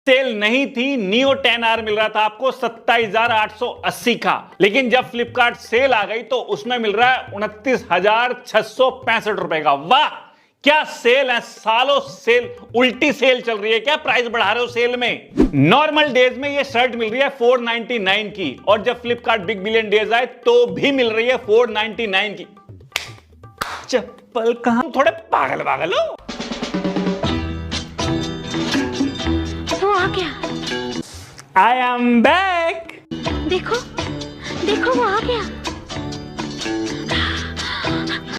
Cell नहीं थी, neo 10R मिल रहा था आपको 27,880 का, लेकिन जब फ्लिपकार्ट सेल आ गई तो उसमें मिल रहा है 29,665 रुपए का। वाह क्या सेल है, सालों सेल, उल्टी सेल चल रही है क्या? प्राइस बढ़ा रहे हो सेल में। नॉर्मल डेज में ये शर्ट मिल रही है 499 की, और जब फ्लिपकार्ट बिग बिलियन डेज आए तो भी मिल रही है 499 की। चप्पल कहां, थोड़े पागल पागल हो। वो आ गया। I am back. देखो देखो वो आ गया।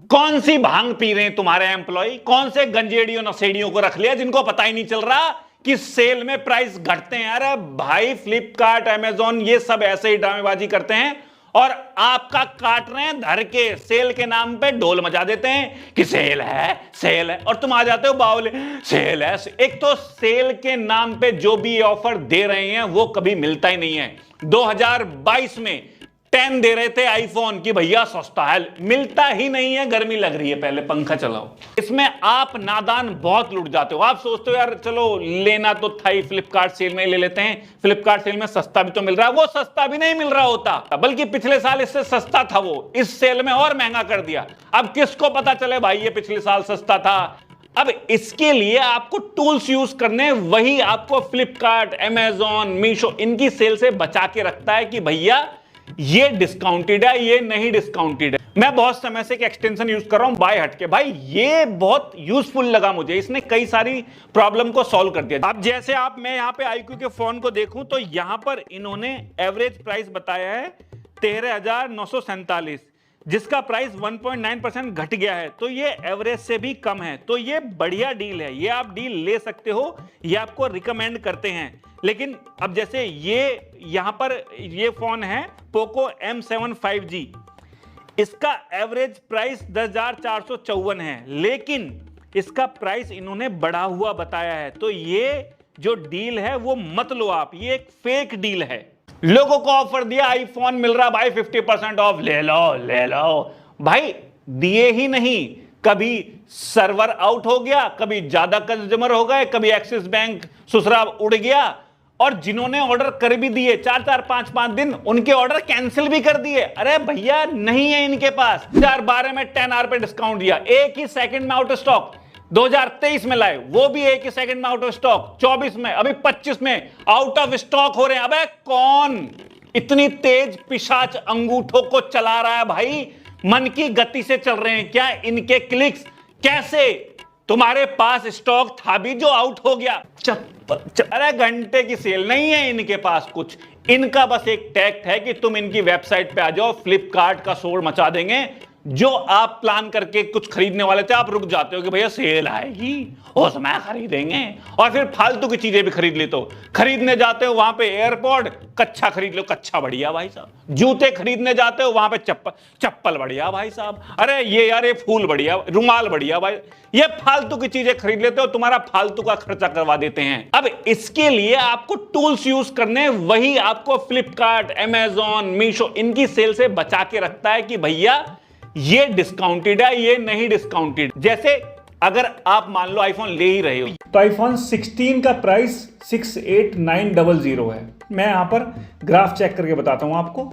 कौन सी भांग पी रहे हैं तुम्हारे एम्प्लॉय? कौन से गंजेड़ियों नशेड़ियों को रख लिया जिनको पता ही नहीं चल रहा कि सेल में प्राइस घटते हैं? अरे भाई फ्लिपकार्ट, अमेजॉन ये सब ऐसे ही ड्रामेबाजी करते हैं और आपका काट रहे हैं धर के। सेल के नाम पे ढोल मचा देते हैं कि सेल है, और तुम आ जाते हो बावले सेल है। एक तो सेल के नाम पे जो भी ये ऑफर दे रहे हैं वो कभी मिलता ही नहीं है। 2022 में 10 दे रहे थे आईफोन की भैया सस्ता है, मिलता ही नहीं है। गर्मी लग रही है, पहले पंखा चलाओ। इसमें आप नादान बहुत लुट जाते हो। आप सोचते हो यार चलो लेना तो था ही, फ्लिपकार्ट सेल में ले लेते हैं, फ्लिपकार्ट सेल में सस्ता भी तो मिल रहा है। वो सस्ता भी नहीं मिल रहा होता, बल्कि पिछले साल इससे सस्ता था, वो इस सेल में और महंगा कर दिया। अब किसको पता चले भाई ये पिछले साल सस्ता था। अब इसके लिए आपको टूल्स यूज करने, वही आपको फ्लिपकार्ट, अमेजॉन, मीशो इनकी सेल से बचा के रखता है कि भैया ये डिस्काउंटेड है, ये नहीं डिस्काउंटेड है। मैं बहुत समय से एक एक्सटेंशन यूज कर रहा हूं बाय हटके, भाई ये बहुत यूजफुल लगा मुझे, इसने कई सारी प्रॉब्लम को सॉल्व कर दिया। अब जैसे मैं यहां पे iQOO के फोन को देखूं तो यहां पर इन्होंने एवरेज प्राइस बताया है 13,947, जिसका प्राइस 1.9% घट गया है, तो ये एवरेज से भी कम है। तो ये बढ़िया डील है, ये आप डील ले सकते हो, ये आपको रिकमेंड करते हैं। लेकिन अब जैसे ये यहां पर ये फोन है पोको M7 5G, इसका एवरेज प्राइस 10,454 है, लेकिन इसका प्राइस इन्होंने बढ़ा हुआ बताया है। तो ये जो डील है वो मत लो आप, ये एक फेक डील है। लोगों को ऑफर दिया आईफोन मिल रहा भाई 50% ऑफ, ले लो भाई, दिए ही नहीं। कभी सर्वर आउट हो गया, कभी ज्यादा कस्टमर हो गए, कभी एक्सिस बैंक सुसरा उड़ गया, और जिन्होंने ऑर्डर कर भी दिए 4-4, 5-5 दिन, उनके ऑर्डर कैंसिल भी कर दिए। अरे भैया नहीं है इनके पास। 2012 में 10R पे डिस्काउंट दिया, एक ही सेकंड में आउट ऑफ स्टॉक। 2023 में लाए, वो भी एक ही सेकंड में आउट ऑफ स्टॉक। 24 में, अभी 25 में आउट ऑफ स्टॉक हो रहे हैं। अबे कौन इतनी तेज पिशाच अंगूठों को चला रहा है भाई? मन की गति से चल रहे हैं क्या इनके क्लिक्स? कैसे तुम्हारे पास स्टॉक था भी जो आउट हो गया? अरे घंटे की सेल नहीं है इनके पास कुछ। इनका बस एक टैक्ट है कि तुम इनकी वेबसाइट पे आ जाओ, फ्लिपकार्ट का शोर मचा देंगे। जो आप प्लान करके कुछ खरीदने वाले थे, आप रुक जाते हो कि भैया सेल आएगी उसमें खरीदेंगे, और फिर फालतू की चीजें भी खरीद लेते हो। खरीदने जाते हो वहां पे एयरपॉड कच्चा खरीद लो, कच्चा बढ़िया भाई साहब। जूते खरीदने जाते हो वहां पे चप्पल बढ़िया भाई साहब। अरे ये यार ये फूल बढ़िया, रुमाल बढ़िया भाई। ये फालतू की चीजें खरीद लेते हो, तुम्हारा फालतू का खर्चा करवा देते हैं। अब इसके लिए आपको टूल्स यूज करने, वही आपको फ्लिपकार्ट, अमेजॉन, मीशो इनकी सेल से बचा के रखता है कि भैया ये डिस्काउंटेड है, ये नहीं डिस्काउंटेड। जैसे अगर आप मान लो आईफोन ले ही रहे हो तो आईफोन 16 का प्राइस 68,900 है। मैं यहां पर ग्राफ चेक करके बताता हूं आपको।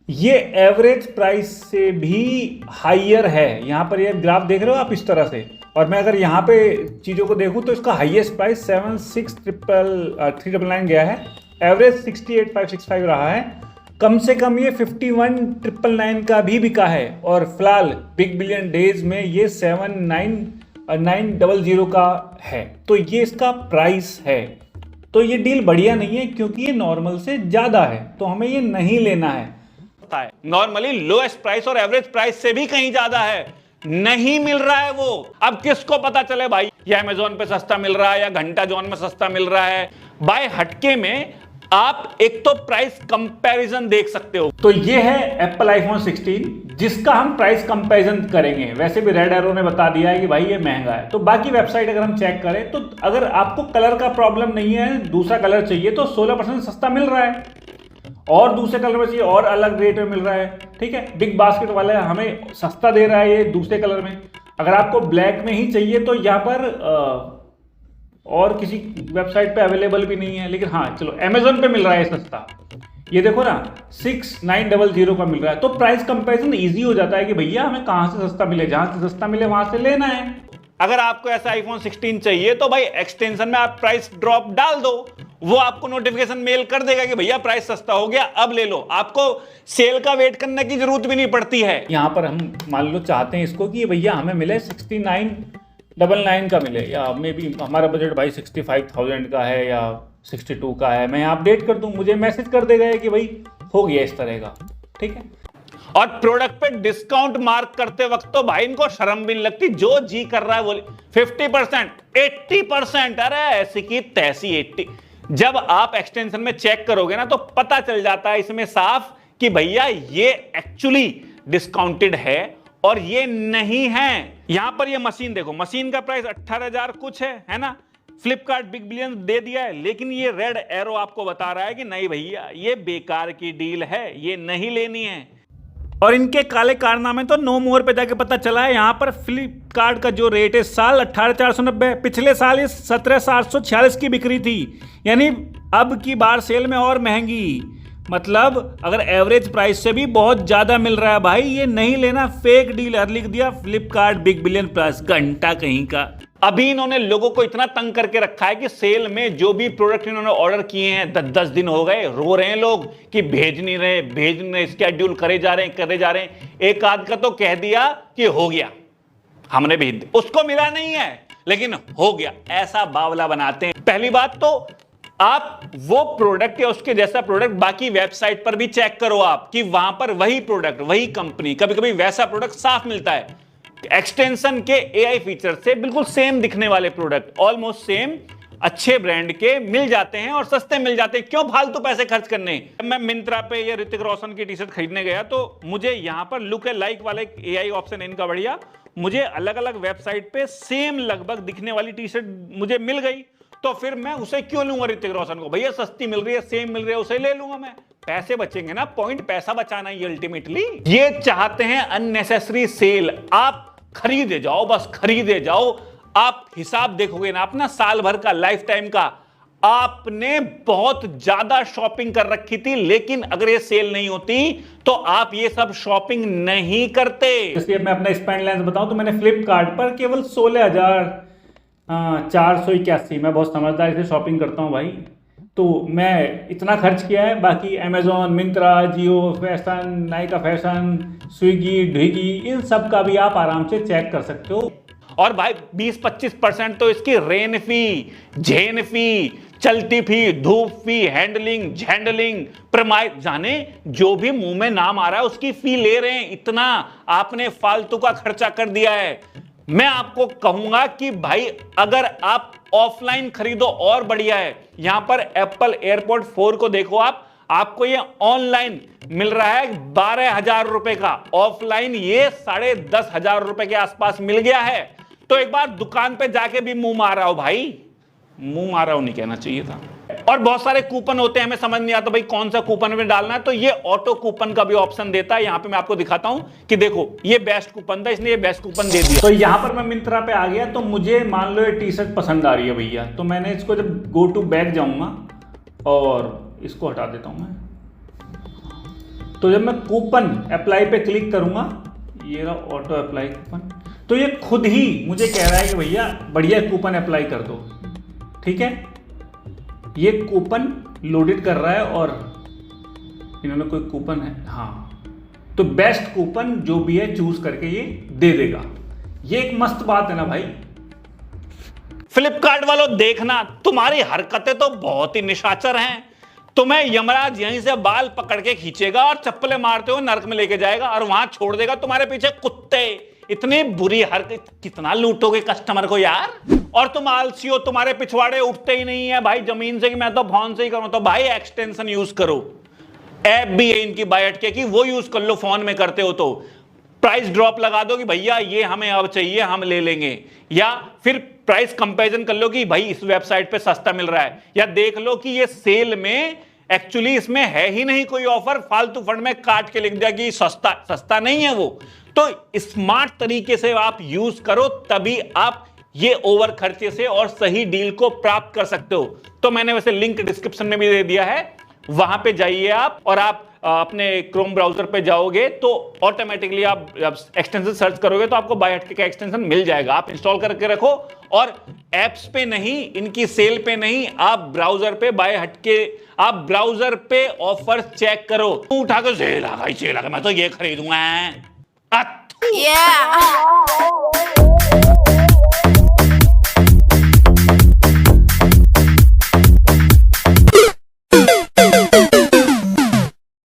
ये एवरेज प्राइस से भी हाइयर है। यहां पर ये ग्राफ देख रहे हो आप इस तरह से, और मैं अगर यहां पे चीजों को देखूं तो इसका हाईएस्ट प्राइस 76,399 गया है, एवरेज 68,565 रहा है। कम से कम ये 51,999 का भी बिका है, और फिलहाल बिग बिलियन डेज में ये 79,900 का है। तो ये इसका प्राइस है। तो ये डील बढ़िया नहीं है क्योंकि ये नॉर्मल से ज्यादा है, तो हमें ये नहीं लेना है। नॉर्मली लोएस्ट प्राइस और एवरेज प्राइस से भी कहीं ज्यादा है, नहीं मिल रहा है वो। अब किसको पता चले भाई ये अमेजोन पे सस्ता मिल रहा है या घंटा जॉन में सस्ता मिल रहा है? बाय हटके में आप एक तो प्राइस कंपैरिजन देख सकते हो। तो ये है एप्पल आईफोन 16, जिसका हम प्राइस कंपैरिजन करेंगे। वैसे भी रेड एरो ने बता दिया है कि भाई ये महंगा है। तो बाकी वेबसाइट अगर हम चेक करें तो अगर आपको कलर का प्रॉब्लम नहीं है, दूसरा कलर चाहिए, तो 16% सस्ता मिल रहा है, और दूसरे कलर में चाहिए और अलग रेट में मिल रहा है। ठीक है, बिग बास्केट वाले हमें सस्ता दे रहा है ये दूसरे कलर में। अगर आपको ब्लैक में ही चाहिए तो यहाँ पर और किसी वेबसाइट पे अवेलेबल भी नहीं है, लेकिन हाँ चलो अमेजोन पे मिल रहा है सस्ता। ये देखो ना 6900 का मिल रहा है, तो प्राइस कंपैरिजन इजी हो जाता है कि भैया हमें कहाँ से सस्ता मिले, जहाँ से सस्ता मिले वहां से लेना है। अगर आपको ऐसा आईफोन 16 चाहिए तो भाई एक्सटेंशन में आप प्राइस ड्रॉप डाल दो, वो आपको नोटिफिकेशन मेल कर देगा कि भैया प्राइस सस्ता हो गया, अब ले लो। आपको सेल का वेट करने की जरूरत भी नहीं पड़ती है। यहां पर हम मान लो चाहते हैं इसको कि भैया हमें मिले 6999 का मिले, या मे बी हमारा बजट भाई 65,000 का है या 62 का है, मैं अपडेट कर दूं, मुझे मैसेज कर देगा कि भाई हो गया इस तरह का, ठीक है। और प्रोडक्ट पे डिस्काउंट मार्क करते वक्त तो भाई इनको शर्म भी नहीं लगती, जो जी कर रहा है वो 50%, 80%, अरे ऐसी की तैसी 80। जब आप एक्सटेंशन में चेक करोगे ना तो पता चल जाता है इसमें साफ कि भैया ये एक्चुअली डिस्काउंटेड है और ये नहीं है। यहां पर ये मशीन देखो, मशीन का प्राइस 18,000 कुछ है ना। फ्लिपकार्ट बिग बिलियन दे दिया है, लेकिन ये रेड एरो आपको बता रहा है कि नहीं भैया ये बेकार की डील है, ये नहीं लेनी है। और इनके काले कारनामे तो नो मोर पे जाके पता चला है। यहां पर फ्लिपकार्ट का जो रेट है साल 18,490, पिछले साल ये 17,746 की बिक्री थी, यानी अब की बार सेल में और महंगी, मतलब अगर एवरेज प्राइस से भी बहुत ज्यादा मिल रहा है। भाई ये नहीं लेना, फेक डील है, लिख दिया फ्लिपकार्ट बिग बिलियन प्लस, घंटा कहीं का। अभी इन्होंने लोगों को इतना तंग करके रखा है कि सेल में जो भी प्रोडक्ट इन्होंने ऑर्डर किए हैं 10-10 दिन हो गए, रो रहे हैं लोग कि भेज नहीं रहे, स्केड्यूल करे जा रहे हैं। एक आध का तो कह दिया कि हो गया, हमने भेज दिया, उसको मिला नहीं है लेकिन हो गया, ऐसा बावला बनाते हैं। पहली बात तो आप वो प्रोडक्ट या उसके जैसा प्रोडक्ट बाकी वेबसाइट पर भी चेक करो आप कि वहां पर वही प्रोडक्ट, वही कंपनी, कभी कभी वैसा प्रोडक्ट साफ मिलता है। एक्सटेंशन के एआई फीचर से बिल्कुल सेम दिखने वाले प्रोडक्ट, ऑलमोस्ट सेम, अच्छे ब्रांड के मिल जाते हैं और सस्ते मिल जाते हैं। क्यों फालतू पैसे खर्च करने। मैं मिंत्रा पे ये ऋतिक रोशन की टी शर्ट खरीदने गया तो मुझे यहां पर लुक ए लाइक वाला एक एआई ऑप्शन इनका बढ़िया, मुझे अलग अलग वेबसाइट पे सेम लगभग दिखने वाली टी शर्ट मुझे मिल गई, तो फिर मैं उसे क्यों लूंगा ऋतिक रोशन को, भैया सस्ती मिल रही है, सेम मिल रही है, उसे ले लूंगा मैं। पैसे बचेंगे ना, पॉइंट पैसा बचाना ही अल्टीमेटली। ये चाहते हैं अननेसेसरी सेल, आप खरीदे जाओ, बस खरीदे जाओ। आप हिसाब देखोगे ना अपना साल भर का, लाइफ टाइम का, आपने बहुत ज्यादा शॉपिंग कर रखी थी, लेकिन अगर ये सेल नहीं होती तो आप ये सब शॉपिंग नहीं करते। इसलिए मैं अपना स्पेंड लेंस बताऊं तो मैंने फ्लिपकार्ट पर केवल 16,481, मैं बहुत समझदारी से शॉपिंग करता हूं भाई, तो मैं इतना खर्च किया है। बाकी अमेजोन, मिंत्रा, जियो फैशन, नायका फैशन, स्विगी, ढिगी, इन सब का भी आप आराम से चेक कर सकते हो। और भाई 20-25% तो इसकी रेन फी, झेन फी, चलती फी, धूप फी, हैंडलिंग, झैंडलिंग, प्रमाइज, जाने जो भी मुंह में नाम आ रहा है उसकी फी ले रहे हैं। इतना आपने फालतू का खर्चा कर दिया है। मैं आपको कहूंगा कि भाई अगर आप ऑफलाइन खरीदो और बढ़िया है। यहां पर एप्पल एयरपॉड 4 को देखो आपको ये ऑनलाइन मिल रहा है 12,000 रुपए का, ऑफलाइन ये 10,500 रुपए के आसपास मिल गया है। तो एक बार दुकान पे जाके भी मुंह मारा हो भाई, मुंह मारा हो नहीं कहना चाहिए था। और बहुत सारे कूपन होते हैं, हमें समझ नहीं आता भाई कौन सा कूपन में डालना है, तो ये ऑटो कूपन का भी ऑप्शन देता है। यहां पे मैं आपको दिखाता हूं कि देखो ये बेस्ट कूपन था, इसने ये बेस्ट कूपन दे दिया। तो यहां पर मैं मिंत्रा पे आ गया, तो मुझे मान लो ये टी शर्ट पसंद आ रही है भैया, तो मैंने इसको जब गो टू बैग जाऊंगा और इसको हटा देता हूं मैं, तो जब मैं कूपन अप्लाई पे क्लिक करूंगा, ये रहा ऑटो अप्लाई कूपन, तो ये खुद ही मुझे कह रहा है कि भैया बढ़िया कूपन अप्लाई कर दो, ठीक है। ये कूपन लोडेड कर रहा है और इन्होंने कोई कूपन है, हाँ, तो बेस्ट कूपन जो भी है चूज करके ये दे देगा। ये एक मस्त बात है ना भाई। फ्लिपकार्ट वालों देखना, तुम्हारी हरकतें तो बहुत ही निशाचर हैं। तुम्हें यमराज यहीं से बाल पकड़ के खींचेगा और चप्पलें मारते हुए नरक में लेके जाएगा और वहां छोड़ देगा तुम्हारे पीछे कुत्ते। इतनी बुरी हरकत, कितना लूटोगे कस्टमर को यार। और तुम आलसी हो, तुम्हारे पिछवाड़े उठते ही नहीं है भाई जमीन से कि मैं तो फोन से ही करूं, तो भाई एक्सटेंशन यूज करो। ऐप भी है इनकी बाय अटके की, वो यूज कर लो फोन में करते हो तो। प्राइस ड्रॉप लगा दो कि भैया ये हमें अब चाहिए, हम ले लेंगे, या फिर प्राइस कंपैरिजन कर लो कि भाई इस वेबसाइट पे सस्ता मिल रहा है, या देख लो कि ये सेल में एक्चुअली इसमें है ही नहीं कोई ऑफर, फालतू फंड में काट के लिख दिया कि सस्ता नहीं है वो। तो स्मार्ट तरीके से आप यूज करो, तभी आप ये ओवर खर्चे से और सही डील को प्राप्त कर सकते हो। तो मैंने वैसे लिंक डिस्क्रिप्शन में भी दे दिया है, वहां पे जाइए आप, और आप अपने क्रोम ब्राउजर पे जाओगे तो ऑटोमेटिकली आप एक्सटेंशन सर्च करोगे तो आपको बाय हटके का एक्सटेंशन मिल जाएगा। आप इंस्टॉल करके रखो, और एप्स पे नहीं, इनकी सेल पे नहीं, आप ब्राउजर पे बाय हटके, आप ब्राउजर पे ऑफर चेक करो। उठा के सेल आ गई, मैं तो ये खरीदूंगा। Yeah.